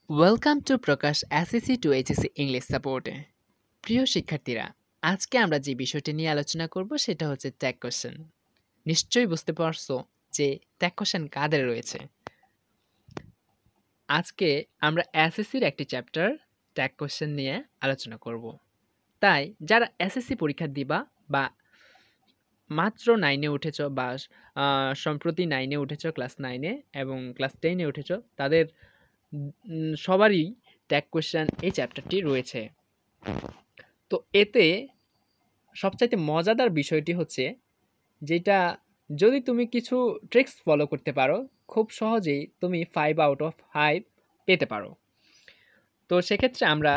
Welcome to Prakash SSC to HSC English সাপোর্টে। প্রিয় শিক্ষার্থীরা, আজকে আমরা যে বিষয়টি নিয়ে আলোচনা করব সেটা হচ্ছে ট্যাগ কোশ্চেন। নিশ্চয়ই বুঝতে পারছো যে ট্যাগ কোশ্চেন কাদের রয়েছে। আজকে আমরা এসএসসির একটি চ্যাপ্টার ট্যাগ কোশ্চেন নিয়ে আলোচনা করব। তাই যারা এসএসসি পরীক্ষা দিবা বা মাত্র 9-এ উঠেছ বা সম্প্রতি 9-এ উঠেছ, ক্লাস 9-এ এবং ক্লাস 10-এ উঠেছ, তাদের সবারই ট্যাগ কোশ্চেন এই চ্যাপ্টারটি রয়েছে। তো এতে সবচাইতে মজাদার বিষয়টি হচ্ছে যেটা যদি তুমি কিছু ট্রিক্স ফলো করতে পারো, খুব সহজেই তুমি 5 আউট অফ 5 পেতে পারো। তো সেক্ষেত্রে আমরা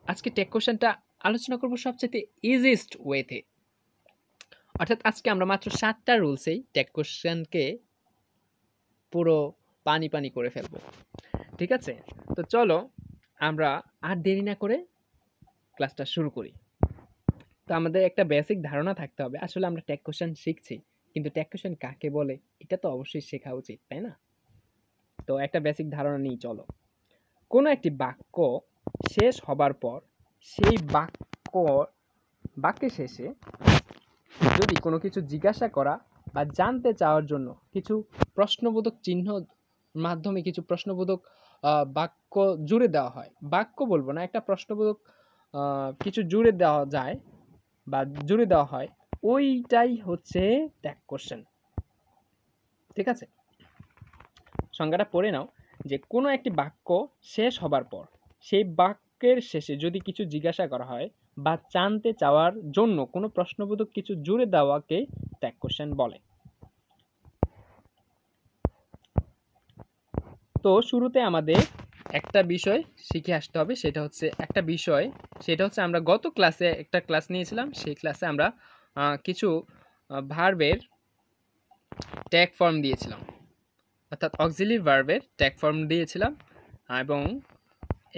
আজকে ট্যাগ কোশ্চেনটা আলোচনা করব সবচাইতে ইজিয়েস্ট ওয়েতে। অর্থাৎ আজকে আমরা মাত্র 7টা রুলসেই ট্যাগ কোশ্চেনকে পুরো পানি পানি করে ফেলবো। ঠিক আছে? তো চলো আমরা আর দেরি না করে ক্লাসটা শুরু করি। তো আমাদের একটা বেসিক ধারণা থাকতে হবে, আসলে আমরা ট্যাগ কোশ্চেন শিখছি, কিন্তু ট্যাগ কোশ্চেন কাকে বলে এটা তো অবশ্যই শেখা উচিত, তাই না? তো একটা বেসিক ধারণা নিয়ে চলো। কোনো একটি বাক্য শেষ হবার পর সেই বাক্যের শেষে যদি কোনো কিছু জিজ্ঞাসা করা বা জানতে চাওয়ার জন্য কিছু প্রশ্নবোধক চিহ্ন মাধ্যমে কিছু প্রশ্নবোধক বাক্য জুড়ে দেওয়া হয়, বাক্য বলবো না, একটা প্রশ্নবোধক কিছু জুড়ে দেওয়া যায় বা জুড়ে দেওয়া হয়, ওইটাই হচ্ছে ট্যাগ কোশ্চেন। ঠিক আছে, সংজ্ঞাটা পড়ে নাও যে কোনো একটি বাক্য শেষ হবার পর সেই বাক্যের শেষে যদি কিছু জিজ্ঞাসা করা হয় বা জানতে চাওয়ার জন্য কোনো প্রশ্নবোধক কিছু জুড়ে দেওয়াকে ট্যাগ কোশ্চেন বলে। তো শুরুতে আমাদের একটা বিষয় শিখে আসতে হবে, সেটা হচ্ছে আমরা গত ক্লাসে একটা ক্লাস নিয়েছিলাম। সেই ক্লাসে আমরা কিছু ভার্বের ট্যাগ ফর্ম দিয়েছিলাম, অর্থাৎ অক্সিলিয়ারি ভার্বের ট্যাগ ফর্ম দিয়েছিলাম এবং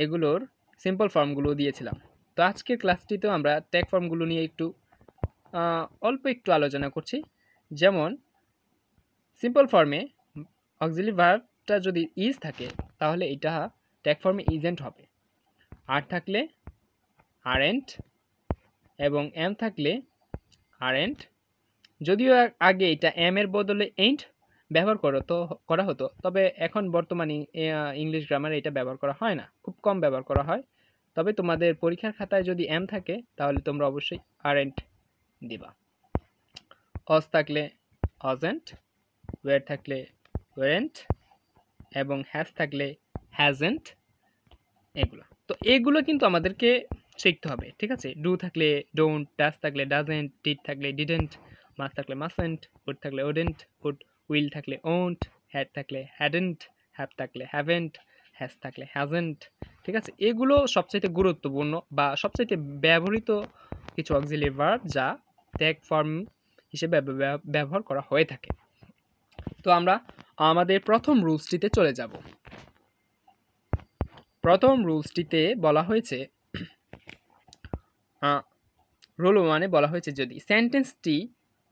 এগুলোর সিম্পল ফর্মগুলো দিয়েছিলাম। তো আজকের ক্লাসটিতেও আমরা ট্যাগ ফর্মগুলো নিয়ে অল্প একটু আলোচনা করছি। যেমন সিম্পল ফর্মে অক্সিলিয়ারি ভার্বটা যদি ইজ থাকে তাহলে এটা ট্যাগ ফর্মে ইজেন্ট হবে, আর থাকলে আরেন্ট এবং এম থাকলে আরেন্ট। যদিও আগে এটা এম এর বদলে এন্ট ব্যবহার করা হতো, তবে এখন বর্তমানে ইংলিশ গ্রামারে এটা ব্যবহার করা হয় না, খুব কম ব্যবহার করা হয়। তবে তোমাদের পরীক্ষার খাতায় যদি এম থাকে তাহলে তোমরা অবশ্যই আরেন্ট দিবা। অজ থাকলে অজেন্ট, ওয়ার থাকলে ওয়ারেন্ট এবং হ্যাজ থাকলে হ্যাজেন্ট। এগুলো কিন্তু আমাদেরকে শিখতে হবে। ঠিক আছে, ডু থাকলে ডোন্ট, ডাজ থাকলে ডাজেন্ট, ডিড থাকলে ডিডেন্ট, মাস্ট থাকলে মাসেন্ট, উড থাকলে উডেন্ট, উড, উইল থাকলে ওন্ট, হ্যাড থাকলে হ্যাডেন্ট, হ্যাভ থাকলে হ্যাভেন্ট, হ্যাজ থাকলে হ্যাজেন্ট। ঠিক আছে, এগুলো সবচাইতে গুরুত্বপূর্ণ বা সবচাইতে ব্যবহৃত কিছু অক্সিলিয়ারি ভার্ব যা ট্যাগ ফর্ম হিসেবে ব্যবহার করা হয়ে থাকে। তো আমরা আমাদের প্রথম রুলসটিতে চলে যাব। প্রথম রুলসটিতে বলা হয়েছে, রুল 1-এ বলা হয়েছে যদি সেন্টেন্সটি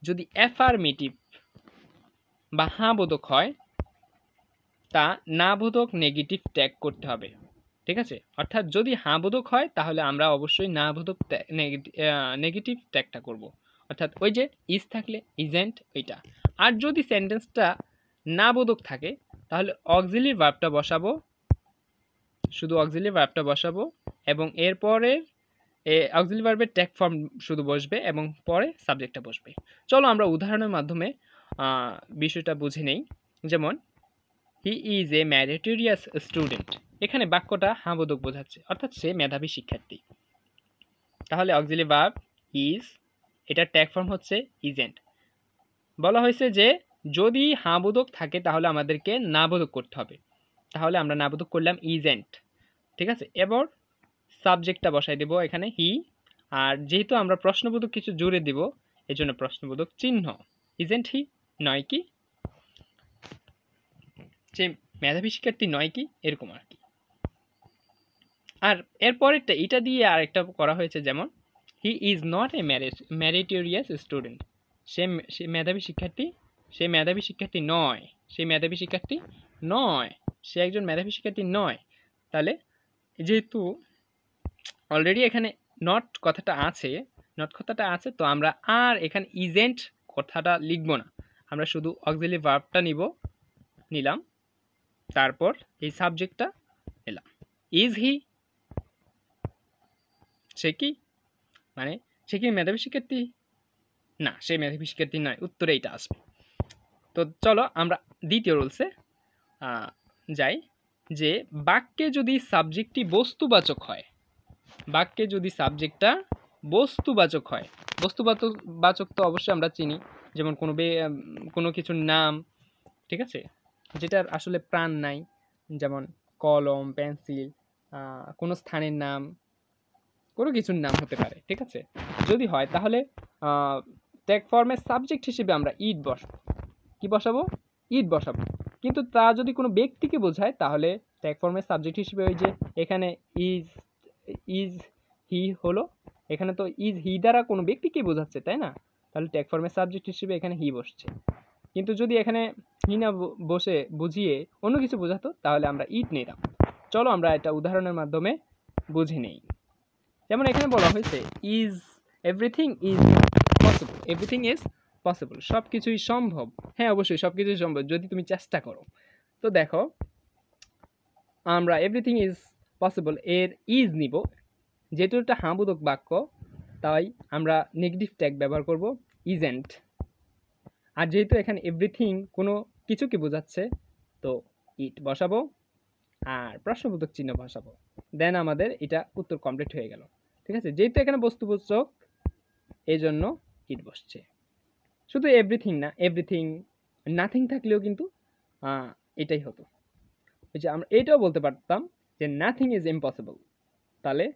যদি অ্যাফার্মেটিভ বা হ্যাঁ বোধক হয় তা না বোধক নেগেটিভ ট্যাগ করতে হবে। ঠিক আছে, অর্থাৎ যদি হ্যাঁ বোধক হয় তাহলে আমরা অবশ্যই না বোধক নেগেটিভ ট্যাগটা করব, অর্থাৎ ওই যে ইজ থাকলে ইজেন্ট ওইটা। আর যদি সেন্টেন্সটা না বোধক থাকে তাহলে অক্সিলিয়ারি ভার্বটা বসাবো, শুধু অক্সিলিয়ারি ভার্বটা বসাবো এবং এরপরে অক্সিলিয়ারি ভার্বের ট্যাগ ফর্ম শুধু বসবে এবং পরে সাবজেক্টটা বসবে। চলো আমরা উদাহরণের মাধ্যমে বিষয়টা বুঝে নেই। যেমন he is a meritorious student, এখানে বাক্যটা হাবোধক বোঝাচ্ছে, অর্থাৎ সে মেধাবী শিক্ষার্থী। তাহলে অক্সিলিয়ারি ভার্ব ইজ, এটার ট্যাগ ফর্ম হচ্ছে ইজেন্ট। বলা হয়েছে যে যদি হাবোধক থাকে তাহলে আমাদেরকে নাবোধক করতে হবে, তাহলে আমরা নাবোধক করলাম ইজেন্ট। ঠিক আছে, এবার সাবজেক্টটা বসাই দেব এখানে হি, আর যেহেতু আমরা প্রশ্নবোধক কিছু জুড়ে দিব এজন্য প্রশ্নবোধক চিহ্ন। ইজেন্ট হি, নয় কি, যে মেধাবী শিক্ষার্থী নয় কি, এরকম আর কি। আর এরপরেরটা এটা দিয়ে আরেকটা করা হয়েছে, যেমন he is not a meritorious student, সে মেধাবী শিক্ষার্থী, সে মেধাবী শিক্ষার্থী নয়, সে মেধাবী শিক্ষার্থী নয়, সে একজন মেধাবী শিক্ষার্থী নয়। তাহলে যেহেতু অলরেডি এখানে নট কথাটা আছে, তো আমরা আর এখানে ইজেন্ট কথাটা লিখব না, আমরা শুধু অক্সিলারি ভার্বটা নিলাম, তারপর এই সাবজেক্টটা নিলাম। ইজ হি, সে কি, মানে সে কি মেধাবী শিক্ষার্থী? না, সে মেধাবী শিক্ষার্থী নয়, উত্তরে এইটা আসবে। তো চলো আমরা দ্বিতীয় রুলসে যাই, যে বাক্যে যদি সাবজেক্টটি বস্তুবাচক হয়, বাক্যে যদি সাবজেক্টটা বস্তুবাচক হয়, বস্তুবাচক তো অবশ্যই আমরা চিনি, যেমন কোনো কিছুর নাম, ঠিক আছে, যেটার আসলে প্রাণ নাই, যেমন কলম, পেন্সিল, কোনো স্থানের নাম, কোনো কিছুর নাম হতে পারে, ঠিক আছে। যদি হয় তাহলে ট্যাগ ফর্মের সাবজেক্ট হিসেবে আমরা ইট বসাবো। কি বসাবো? ইট বসাবো। কিন্তু তা যদি কোনো ব্যক্তিকে বোঝায় তাহলে ট্যাগ ফর্মের সাবজেক্ট হিসেবে ওই যে এখানে ইজ হি হলো, এখানে তো ইজ হি দ্বারা কোনো ব্যক্তিকে বোঝাচ্ছে, তাই না? তাহলে ট্যাগ ফর্মের সাবজেক্ট হিসেবে এখানে হি বসছে। কিন্তু যদি এখানে হি না বসে বুঝিয়ে অন্য কিছু বোঝাতো তাহলে আমরা ইট নিতাম। চলো আমরা এটা উদাহরণের মাধ্যমে বুঝে নেই। যেমন এখানে বলা হয়েছে is everything is possible, everything is possible, সব কিছুই সম্ভব। হ্যাঁ, অবশ্যই সব কিছুই সম্ভব যদি তুমি চেষ্টা করো। তো দেখো আমরা এভরিথিং ইজ পসিবল এর ইজ নিব, যেহেতু এটা হাবোধক বাক্য তাই আমরা নেগেটিভ ট্যাগ ব্যবহার করব ইজেন্ট। আর যেহেতু এখানে এভরিথিং কোনো কিছুকে বোঝাচ্ছে তো ইট বসাবো আর প্রশ্নবোধক চিহ্ন বসাবো, দেন আমাদের এটা উত্তর কমপ্লিট হয়ে গেল, ঠিক আছে। যেহেতু এখানে বস্তুবোধক এই জন্য ইট বসছে। শুধু এভরিথিং না, এভরিথিং নাথিং থাকলেও কিন্তু এটাই হতো। ওই যে আমরা এটাও বলতে পারতাম যে নাথিং ইজ ইম্পসিবল, তাহলে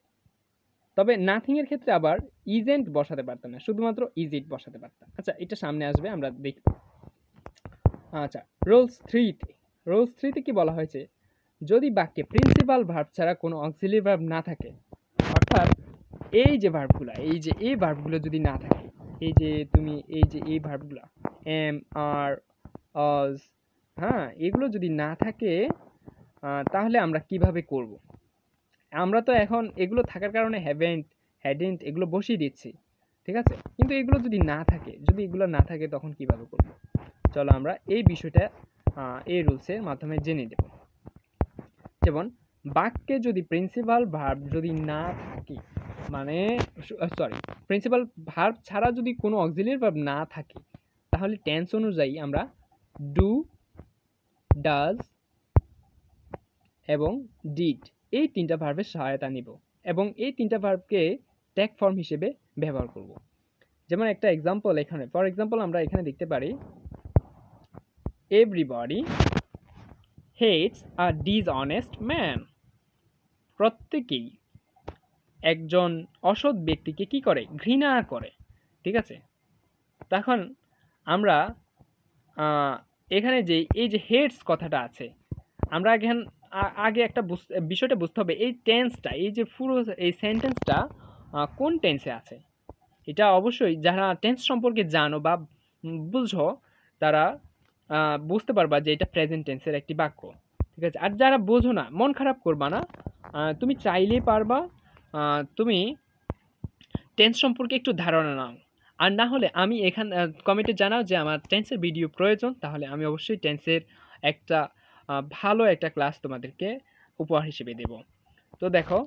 তবে নাথিং এর ক্ষেত্রে আবার ইজেন্ট বসাতে পারতাম না, শুধুমাত্র ইজ ইট বসাতে পারতাম। আচ্ছা, এটা সামনে আসবে, আমরা দেখব। আচ্ছা, রুলস 3তে কি বলা হয়েছে, যদি বাক্যে প্রিন্সিপাল ভার্ব ছাড়া কোনো অক্সিলারি ভার্ব না থাকে, অর্থাৎ এই যে ভার্বগুলো, এই ভার্বগুলো যদি না থাকে, এই ভার্বগুলো এম আর অজ, হ্যাঁ, এগুলো যদি না থাকে তাহলে আমরা কিভাবে করব? আমরা তো এখন এগুলো থাকার কারণে হ্যাভেন্ট, হ্যাডেন্ট এগুলো বসিয়ে দিচ্ছি, ঠিক আছে। কিন্তু এগুলো যদি না থাকে তখন কিভাবে করব? চলো আমরা এই বিষয়টা এই রুলসের মাধ্যমে জেনে দেব। যেমন বাক্যে যদি প্রিন্সিপাল ভার্ব যদি না থাকে, মানে প্রিন্সিপাল ভার্ব ছাড়া যদি কোনো অক্সিলারি ভার্ব না থাকে তাহলে টেন্স অনুযায়ী আমরা ডু, ডাজ এবং ডিড এই তিনটা ভার্বের সহায়তা নিব এবং এই তিনটা ভার্বকে ট্যাগ ফর্ম হিসেবে ব্যবহার করব। যেমন একটা এক্সাম্পল এখানে, ফর এক্সাম্পল আমরা এখানে দেখতে পারি এভরিবডি হেটস আ ডিসঅনেস্ট ম্যান, প্রত্যেকেই একজন অসৎ ব্যক্তিকে কি করে? ঘৃণা করে, ঠিক আছে। তখন আমরা এখানে যে এই যে হেটস কথাটা আছে, আমরা আগে একটা বিষয়টা বুঝতে হবে, এই টেন্সটা, এই যে পুরো এই সেন্টেন্সটা কোন টেন্সে আছে। এটা অবশ্যই যারা টেন্স সম্পর্কে জানো বা বুঝো তারা বুঝতে পারবা যে এটা প্রেজেন্ট টেন্সের একটি বাক্য, ঠিক আছে। আর যারা বোঝো না, মন খারাপ করবা না, তুমি চাইলেই পারবা, তুমি টেন্স সম্পর্কে একটু ধারণা নাও। আর না হলে আমি এখানে কমেন্টে জানাও যে আমার টেন্সের ভিডিও প্রয়োজন, তাহলে আমি অবশ্যই টেন্সের একটা ভালো একটা ক্লাস তোমাদেরকে উপহার হিসেবে দেব। তো দেখো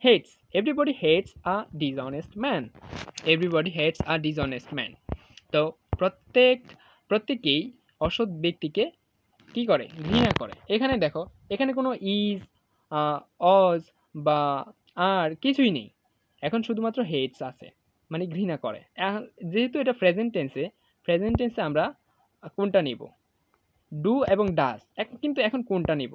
হেটস, এভরিবডি হেটস আ ডিসঅনেস্ট ম্যান, এভরিবডি হেটস আ ডিসঅনেস্ট ম্যান। তো প্রত্যেকেই অসৎ ব্যক্তিকে কি করে? ঘৃণা করে। এখানে দেখো, এখানে কোনো ইজ, অজ বা আর কিছুই নেই, এখন শুধুমাত্র হেটস আছে, মানে ঘৃণা করে। যেহেতু এটা প্রেজেন্ট টেন্সে আমরা কোনটা নিব? ডু এবং ডাজ। কিন্তু এখন কোনটা নিব?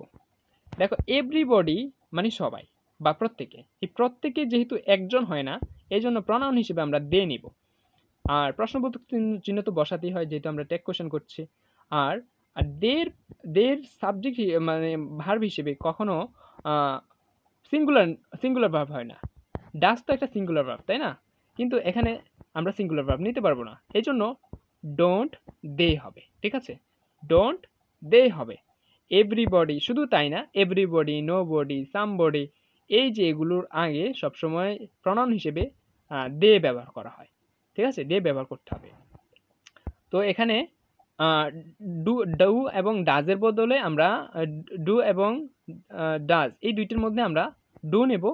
দেখো, এভরিবডি মানে সবাই বা প্রত্যেকে, এই প্রত্যেকে যেহেতু একজন হয় না, এই জন্য প্রনাউন হিসেবে আমরা দে নিব। আর প্রশ্নবোধক চিহ্ন তো বসাতেই হয় যেহেতু আমরা টেক কোশ্চেন করছি। আর দের সাবজেক্ট মানে ভার্ব হিসেবে কখনো সিঙ্গুলার ভার্ব হয় না। ডাজ তো একটা সিঙ্গুলার ভার্ব, তাই না? কিন্তু এখানে আমরা সিঙ্গুলার ভার্ব নিতে পারবো না, এই জন্য ডোন্ট দে হবে, ঠিক আছে। ডোন্ট দে হবে। এভরিবডি, শুধু তাই না, এভরিবডি, নোবডি, সামবডি, এই যে এগুলোর আগে সবসময় প্রনাউন হিসেবে দে ব্যবহার করা হয়। ঠিক আছে, দে ব্যবহার করতে হবে। তো এখানে ডু ডু এবং ডাজের বদলে আমরা ডু এবং ডাজ এই দুইটির মধ্যে আমরা ডু নেব,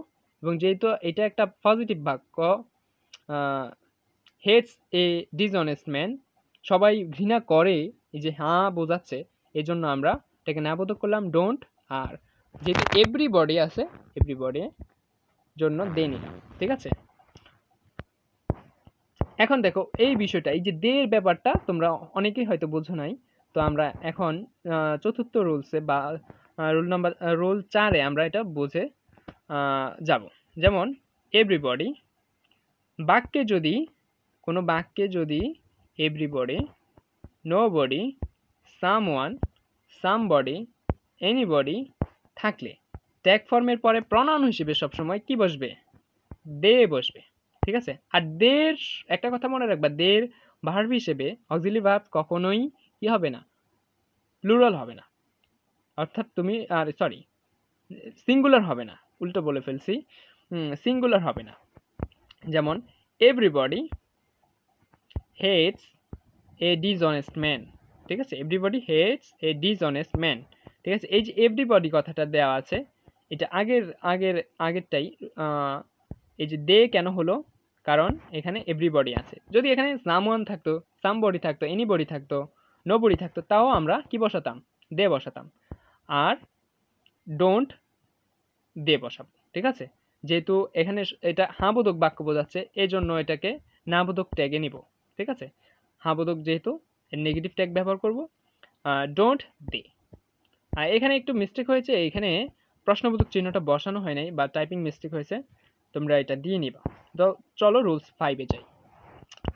এবং যেহেতু এটা একটা পজিটিভ বাক্য, হেটস এ ডিসঅনেস্ট ম্যান, সবাই ঘৃণা করে, এই যে হ্যাঁ বোঝাচ্ছে, এই জন্য আমরা এটাকে নাবোধক করলাম ডোন্ট। আর যেহেতু এভরিবডি আছে, এভরিবডি জন্য দে নিলাম। ঠিক আছে, এখন দেখো এই বিষয়টা, এই যে দের ব্যাপারটা তোমরা অনেকেই হয়তো বোঝো নাই। তো আমরা এখন চতুর্থ রুলসে বা রুল 4-এ আমরা এটা বুঝে যাব। যেমন এভরিবডি, বাক্যে যদি কোনো বাক্যে যদি everybody, nobody, someone, somebody, anybody থাকলে ট্যাগ ফর্মের পরে প্রনাউন হিসেবে সবসময় কি বসবে? দে বসবে। ঠিক আছে, আর দের একটা কথা মনে রাখবা, দের ভার্ব হিসেবে অক্সিলারি ভার্ব কখনোই কি হবে না? প্লুরাল হবে না। অর্থাৎ তুমি সরি, সিঙ্গুলার হবে না, উল্টো বলে ফেলছি, সিঙ্গুলার হবে না। যেমন এভরিবডি হেটস এ ডিসঅনেস্ট ম্যান। ঠিক আছে, এভরিবডি হেটস এ ডিসঅনেস্ট ম্যান। ঠিক আছে, এই যে এভরিবডি কথাটা দেওয়া আছে, এটা আগেরটাই। এই যে দে কেন হলো? কারণ এখানে এভরিবডি আছে। যদি এখানে সামওয়ান থাকতো, সামবডি থাকতো, এনিবডি থাকতো, নোবডি থাকতো, তাও আমরা কি বসাতাম? দে বসাতাম। আর ডোন্ট দে বসাবো। ঠিক আছে, যেহেতু এখানে এটা হাবোধক বাক্য বোঝাচ্ছে, এই জন্য এটাকে নাবোধক ট্যাগে নিব। ঠিক আছে, হাবোধক যেহেতু নেগেটিভ ট্যাগ ব্যবহার করব, ডোন্ট দে। আর এখানে একটু মিস্টেক হয়েছে, এখানে প্রশ্নবোধক চিহ্নটা বসানো হয় নাই বা টাইপিং মিস্টেক হয়েছে, তোমরা এটা দিয়ে নিবা। তো চলো রুলস 5-এ যাই।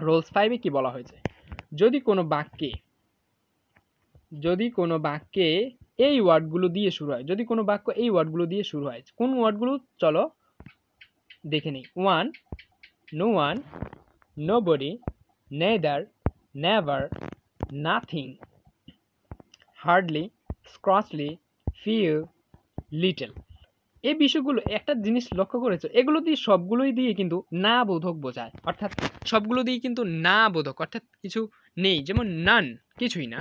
রুলস 5-এ কি বলা হয়েছে? যদি কোনো বাক্যে এই ওয়ার্ডগুলো দিয়ে শুরু হয়, যদি কোনো বাক্য এই ওয়ার্ডগুলো দিয়ে শুরু হয়, কোন ওয়ার্ডগুলো চলো দেখে নিই। One, no one, nobody, neither, never, nothing, hardly, scarcely, few, little. এই বিষয়গুলো একটা জিনিস লক্ষ্য করেছো, এগুলো দিয়ে সবগুলোই দিয়ে কিন্তু না বোধক বোঝায়। অর্থাৎ সবগুলো দিয়ে কিন্তু না বোধক, অর্থাৎ কিছু নেই। যেমন নান, কিছুই না,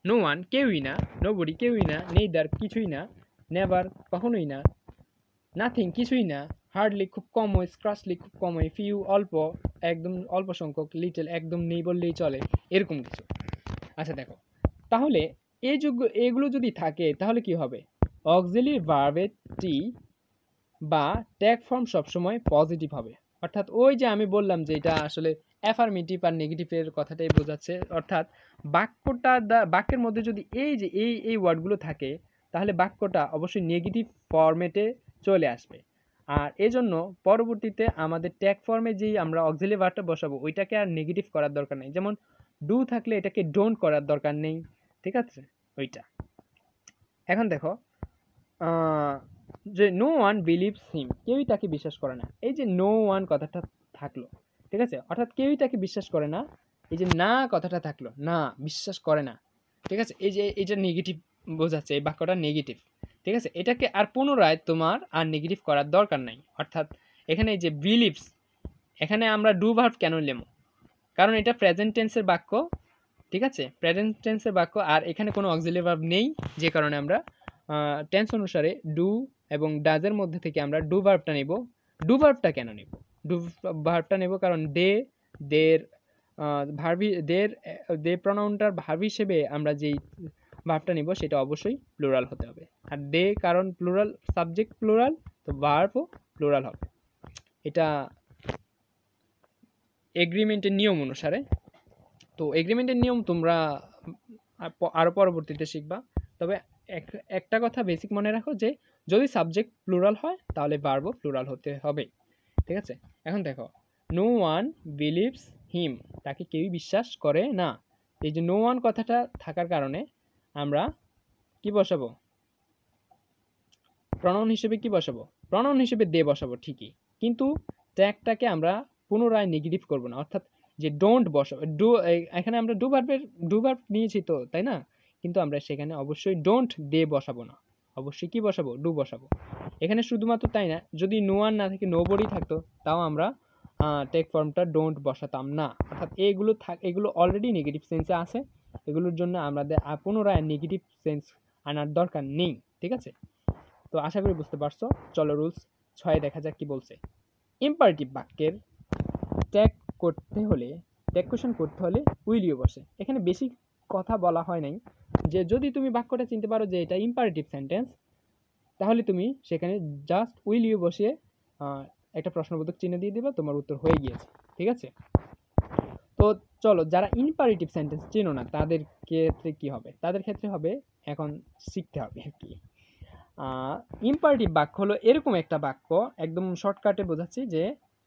নো ওয়ান, কেউই না, নোবডি, কেউই না, নেইদার, কিছুই না, নেভার, কখনোই না, নাথিং, কিছুই না, হার্ডলি, খুব কম হয়, স্ক্রাচলি, খুব কম হয়, ফিউ, অল্প, একদম অল্প সংখ্যক, লিটল, একদম নেই বললেই চলে, এরকম কিছু। আচ্ছা দেখো, তাহলে এগুলো যদি থাকে তাহলে কি হবে? অক্সিলারি ভার্বের টি বা ট্যাগ ফর্ম সবসময় পজিটিভ হবে। অর্থাৎ ওই যে আমি বললাম যে এটা আসলে অ্যাফার্মেটিভ আর নেগেটিভের কথাটাই বোঝাচ্ছে। অর্থাৎ বাক্যের মধ্যে যদি এই ওয়ার্ডগুলো থাকে, তাহলে বাক্যটা অবশ্যই নেগেটিভ ফরম্যাটে চলে আসবে। আর এজন্য পরবর্তীতে আমাদের ট্যাগ ফর্মে যেই আমরা অক্সিলারি ভার্বটা বসাবো, ওইটাকে আর নেগেটিভ করার দরকার নেই। যেমন ডু থাকলে এটাকে ডোন্ট করার দরকার নেই। ঠিক আছে, ওইটা। এখন দেখো, যে নো ওয়ান বিলিভস হিম, কেউই তাকে বিশ্বাস করে না। এই যে নো ওয়ান কথাটা থাকলো, ঠিক আছে, অর্থাৎ কেউই তাকে বিশ্বাস করে না। এই যে না কথাটা থাকলো, না, বিশ্বাস করে না। ঠিক আছে, এই যে এটা নেগেটিভ বোঝাচ্ছে, এই বাক্যটা নেগেটিভ। ঠিক আছে, এটাকে আর পুনরায় তোমার আর নেগেটিভ করার দরকার নাই। অর্থাৎ এখানে এই যে বিলিভস, এখানে আমরা ডু ভার্ব কেন নেব? কারণ এটা প্রেজেন্ট টেন্সের বাক্য। ঠিক আছে, প্রেজেন্ট টেন্সের বাক্য, আর এখানে কোনো অক্সিলারি ভার্ব নেই, যে কারণে আমরা টেন্স অনুসারে ডু এবং ডাজের মধ্যে থেকে আমরা ডু ভার্বটা নেব। ডু ভার্বটা কেন নেব? ডু ভার্বটা নেব কারণ দের দে প্রনাউনটার ভার্ব হিসেবে আমরা যেই ভার্বটা নিব সেটা অবশ্যই প্লুরাল হতে হবে। আর দে কারণ প্লুরাল, সাবজেক্ট প্লুরাল, তো ভার্বও প্লুরাল হবে। এটা এগ্রিমেন্টের নিয়ম অনুসারে। তো এগ্রিমেন্টের নিয়ম তোমরা আরও পরবর্তীতে শিখবা। তবে একটা কথা বেসিক মনে রাখো, যে যদি সাবজেক্ট প্লুরাল হয় তাহলে ভার্বও প্লুরাল হতে হবে। ঠিক আছে, এখন দেখো, নো ওয়ান বিলিভস হিম, তাকে কেউই বিশ্বাস করে না। এই যে নো ওয়ান কথাটা থাকার কারণে আমরা কি বসাবো? প্রনাউন হিসেবে কি বসাবো? প্রনাউন হিসেবে দে বসাবো ঠিকই, কিন্তু ট্যাগটাকে আমরা পুনরায় নেগেটিভ করব না। অর্থাৎ যে ডোন্ট বসাবো, এখানে আমরা ডু ভার্ব নিয়েছি তো, তাই না? কিন্তু আমরা সেখানে অবশ্যই ডোন্ট দে বসাবো না, অবশ্যই কি বসাবো, ডু বসাবো। এখানে শুধুমাত্র তাই না, যদি নো ওয়ান না থাকে নোবডি থাকতো তাও আমরা টেক ফর্মটা ডোন্ট বসাতাম না। অর্থাৎ এগুলো অলরেডি নেগেটিভ সেন্সে আছে, এগুলোর জন্য আমাদের পুনরায় নেগেটিভ সেন্স আনার দরকার নেই। ঠিক আছে, তো আশা করি বুঝতে পারছো। চলো রুলস 6 দেখা যাক কি বলছে। ইম্পারেটিভ বাক্যের ট্যাগ করতে হলে, ট্যাগ কোয়েশ্চেন করতে হলে উইল ইউ বসে। এখানে বেশি কথা বলা হয় নাই, যে যদি তুমি বাক্যটা চিনতে পারো যে এটা ইম্পারেটিভ সেন্টেন্স, তাহলে তুমি সেখানে জাস্ট উইল ইউ বসিয়ে একটা প্রশ্নবোধক চিহ্ন দিয়ে দিবা, তোমার উত্তর হয়ে গিয়েছে। ঠিক আছে, তো চলো, যারা ইম্পারেটিভ সেন্টেন্স চেনো না তাদের ক্ষেত্রে কি হবে, তাদের ক্ষেত্রে হবে এখন শিখতে হবে আর কি। ইম্পারেটিভ বাক্য হলো এরকম একটা বাক্য, একদম শর্টকাটে বোঝাচ্ছি, যে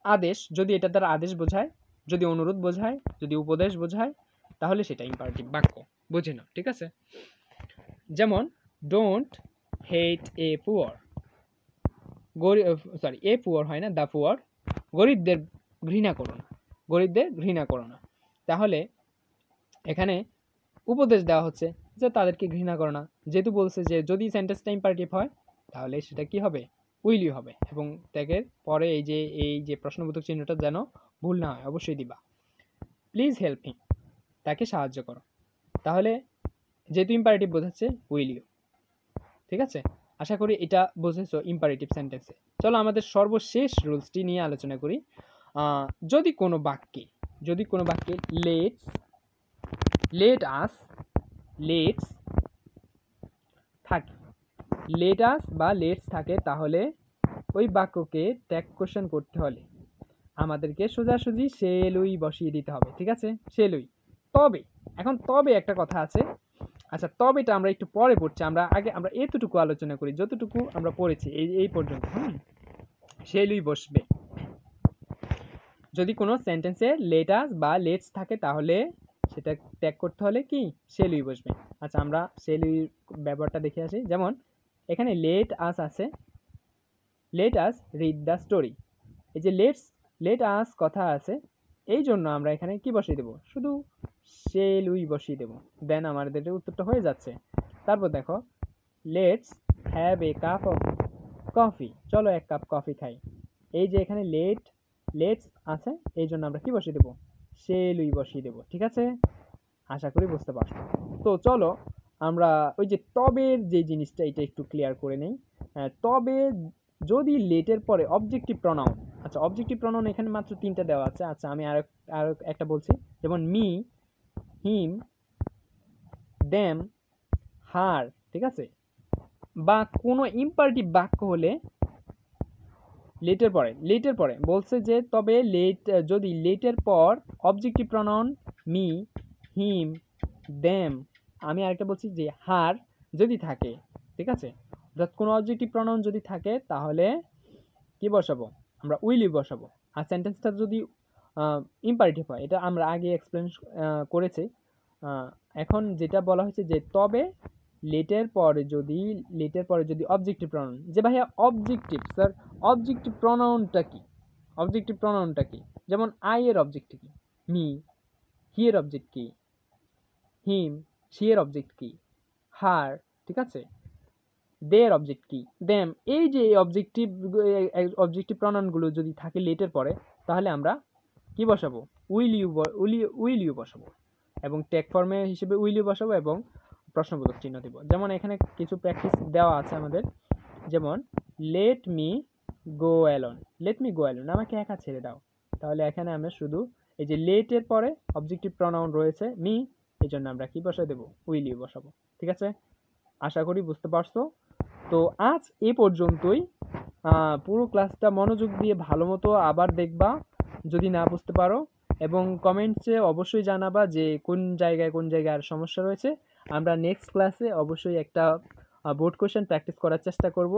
আদেশ, যদি এটা দ্বারা আদেশ বোঝায়, যদি অনুরোধ বোঝায়, যদি উপদেশ বোঝায়, তাহলে সেটা ইম্পারেটিভ বাক্য, বুঝে নাও। ঠিক আছে, যেমন don't hate a poor, a poor হয় না, দ্য পুয়ার, গরিবদের ঘৃণা করো না, গরিবদের ঘৃণা করো না। তাহলে এখানে উপদেশ দেওয়া হচ্ছে যে তাদেরকে ঘৃণা করো না, যেহেতু বলছে যে যদি সেন্টেন্সটা ইম্পারেটিভ হয় তাহলে সেটা কি হবে, উইল ইউ হবে, এবং ট্যাগের পরে এই যে প্রশ্নবোধক চিহ্নটা যেন ভুল না হয় অবশ্যই দিবা। প্লিজ হেল্প মি, তাকে সাহায্য করো, তাহলে যেহেতু ইম্পারেটিভ বোঝাচ্ছে উইল ইউ। ঠিক আছে, আশা করি এটা বুঝেছো ইম্পারেটিভ সেন্টেন্সে। চলো আমাদের সর্বশেষ রুলসটি নিয়ে আলোচনা করি। যদি কোনো বাক্যে লেট আস থাকে, লেটস থাকে, তাহলে ওই বাক্যকে ট্যাগ কোয়েশ্চেন করতে হলে আমাদেরকে সোজাসুজি শেলুই বসিয়ে দিতে হবে। ঠিক আছে, শেলুই। তবে একটা কথা আছে, আচ্ছা তবেটা আমরা একটু পরে পড়ছি, আমরা এতটুকু আলোচনা করি, যতটুকু আমরা পড়েছি এই পর্যন্ত। শেলুই বসবে যদি কোনো সেন্টেন্সে লেটস থাকে, তাহলে সেটা ট্যাগ করতে হলে কি শেলুই বসবে। আচ্ছা আমরা শেলুই ব্যবহারটা দেখে আসি। যেমন এখানে let us read the story, এই যে লেট আস কথা আছে, এই জন্য আমরা এখানে কি বসিয়ে দেবো, শুধু শেলুই বসিয়ে দেবো, দেন আমাদের উত্তরটা হয়ে যাচ্ছে। তারপর দেখো let's have a cup of coffee, চলো এক কাপ কফি খাই, এই যে এখানে লেটস আছে, এই জন্য আমরা কি বসিয়ে দেবো, শেলুই বসিয়ে দেবো। ঠিক আছে, আশা করি বুঝতে পারছো। তো চলো আমরা ওই যে তবের যে জিনিসটা, এটা একটু ক্লিয়ার করে নেই। তবে যদি লেটের পরে অবজেক্টিভ প্রনাউন, আচ্ছা অবজেক্টিভ প্রনাউন এখানে মাত্র 3টা দেওয়া আছে। আচ্ছা আমি আর একটা বলছি, যেমন মি, হিম, দেম, হার। ঠিক আছে, বা কোনো ইম্পারেটিভ বাক্য হলে লেটের পরে বলছে যে তবে যদি লেটের পর অবজেক্টিভ প্রনাউন মি, হিম, দেম, আমি আরেকটা বলছি যে হার যদি থাকে, ঠিক আছে, অর্থাৎ কোনো অবজেক্টিভ প্রনাউন যদি থাকে তাহলে কি বসাবো, আমরা উইল ইউ বসাবো। আর সেন্টেন্সটা যদি ইম্পারেটিভ হয়, এটা আমরা আগে এক্সপ্লেন করেছি। এখন যেটা বলা হয়েছে যে তবে লেটের পরে যদি অবজেক্টিভ প্রনাউন, যে ভাইয়া অবজেক্টিভ স্যার, অবজেক্টিভ প্রনাউনটা কি, যেমন আই এর অবজেক্ট কি, মি, হি এর অবজেক্ট কি, হিম, শি এর অবজেক্ট কি, হার। ঠিক আছে, দে এর অবজেক্ট কি, দেম। এই যে অবজেক্টিভ প্রনাউনগুলো যদি থাকে লেটের পরে, তাহলে আমরা কি বসাবো, উইল ইউ বসাবো, এবং ট্যাগ ফর্মে হিসেবে উইল ইউ বসাবো এবং প্রশ্নবোধক চিহ্ন দেব। যেমন এখানে কিছু প্র্যাকটিস দেওয়া আছে আমাদের, যেমন লেট মি গো অ্যালোন, আমাকে একা ছেড়ে দাও। তাহলে এখানে আমরা শুধু এই যে লেটের পরে অবজেক্টিভ প্রনাউন রয়েছে মি, এই জন্য আমরা কি বসাই দেবো, উইল ইউ বসাবো। ঠিক আছে, আশা করি বুঝতে পারছো। তো আজ এ পর্যন্তই। পুরো ক্লাসটা মনোযোগ দিয়ে ভালো মতো আবার দেখবা যদি না বুঝতে পারো, এবং কমেন্টসে অবশ্যই জানাবা যে কোন জায়গায় আর সমস্যা রয়েছে। আমরা নেক্সট ক্লাসে অবশ্যই একটা বোর্ড কোয়েশ্চেন প্র্যাকটিস করার চেষ্টা করব,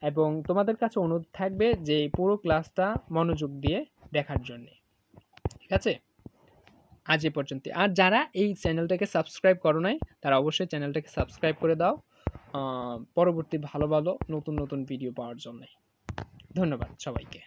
এবং তোমাদের কাছে অনুরোধ থাকবে যে পুরো ক্লাসটা মনোযোগ দিয়ে দেখার জন্য। ঠিক আছে, আজ এ পর্যন্ত। আর যারা এই চ্যানেলটাকে সাবস্ক্রাইব করো নাই, তারা অবশ্যই চ্যানেলটাকে সাবস্ক্রাইব করে দাও পরবর্তী ভালো নতুন ভিডিও পাওয়ার জন্য। ধন্যবাদ সবাইকে।